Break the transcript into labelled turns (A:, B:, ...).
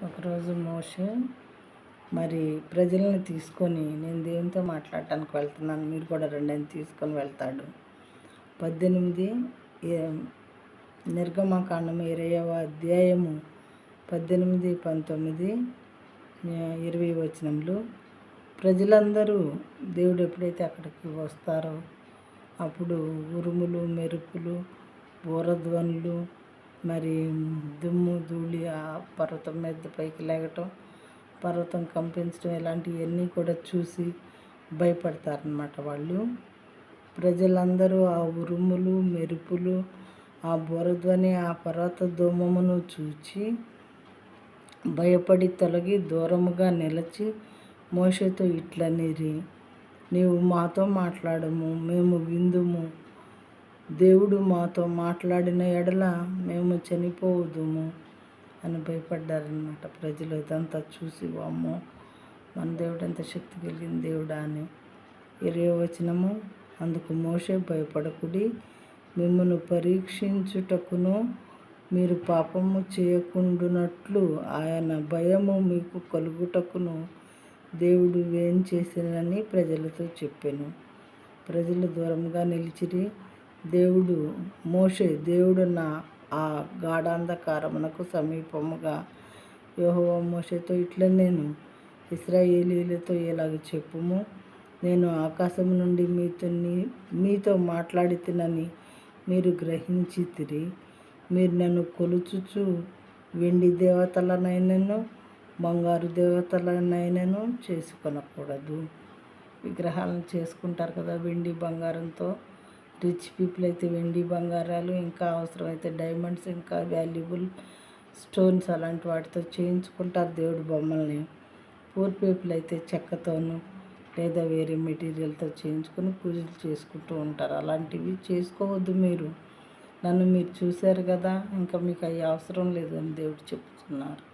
A: ఒకరోజు మోషే మరి ప్రజలను తీసుకొని నేను దేవునితో మాట్లాడటానికి వెళ్తున్నాను, మీరు కూడా రండి అని తీసుకొని వెళ్తాడు. 18 నిర్గమకాండము 20వ అధ్యాయము 18, 19, 20 వచనములు. ప్రజలందరూ దేవుడు ఎప్పుడైతే అక్కడికి వస్తారో అప్పుడు ఉరుములు, మెరుపులు, బూరధ్వనులు, మరి దుమ్ము ధూళి ఆ పర్వతం మీద పైకి లేగటం, పర్వతం కంపించడం, ఇలాంటివన్నీ కూడా చూసి భయపడతారనమాట. వాళ్ళు ప్రజలందరూ ఆ ఉరుములు, మెరుపులు, ఆ బూరధ్వని, ఆ పర్వత ధూమమును చూచి భయపడి తొలగి దూరముగా నిలిచి మోషేతో ఇట్లనిరి, నీవు మాతో మాట్లాడము, మేము విందుము. దేవుడు మాతో మాట్లాడిన ఎడల మేము చనిపోదుము అని భయపడ్డారనమాట ప్రజలు. ఇదంతా చూసి వామ్మో, మన దేవుడు ఎంత శక్తి కలిగిన దేవుడా అని. 20వ వచనము, అందుకు మోషే, భయపడకుడి, మిమ్మును పరీక్షించుటకును మీరు పాపము చేయకుండునట్లు ఆయన భయము మీకు కలుగుటకును దేవుడు ఏం చేసినని ప్రజలతో చెప్పాను. ప్రజలు దూరంగా నిలిచిరి. దేవుడున్న ఆ గాఢాంధకారమునకు సమీపముగా యెహోవా మోషేతో ఇట్లా, నేను ఇశ్రాయేలీయులతో ఇలాగ చెప్పుము, నేను ఆకాశము నుండి మీతో మాట్లాడితినని మీరు గ్రహించితిరి. మీరు నన్ను కొలుచుచు వెండి దేవతలనైనను బంగారు దేవతలనైనను చేసుకొనకూడదు. విగ్రహాలను చేసుకుంటారు కదా వెండి బంగారంతో. రిచ్ పీపుల్ అయితే వెండి బంగారాలు, ఇంకా అవసరమైతే డైమండ్స్, ఇంకా వాల్యుబుల్ స్టోన్స్ అలాంటి వాటితో చేయించుకుంటారు దేవుడి బొమ్మల్ని. పూర్ పీపుల్ అయితే చెక్కతోనూ లేదా వేరే మెటీరియల్తో చేయించుకొని పూజలు చేసుకుంటూ ఉంటారు. అలాంటివి చేసుకోవద్దు. నన్ను మీరు చూశారు కదా, ఇంకా మీకు అవి అవసరం లేదు అని దేవుడు చెప్తున్నారు.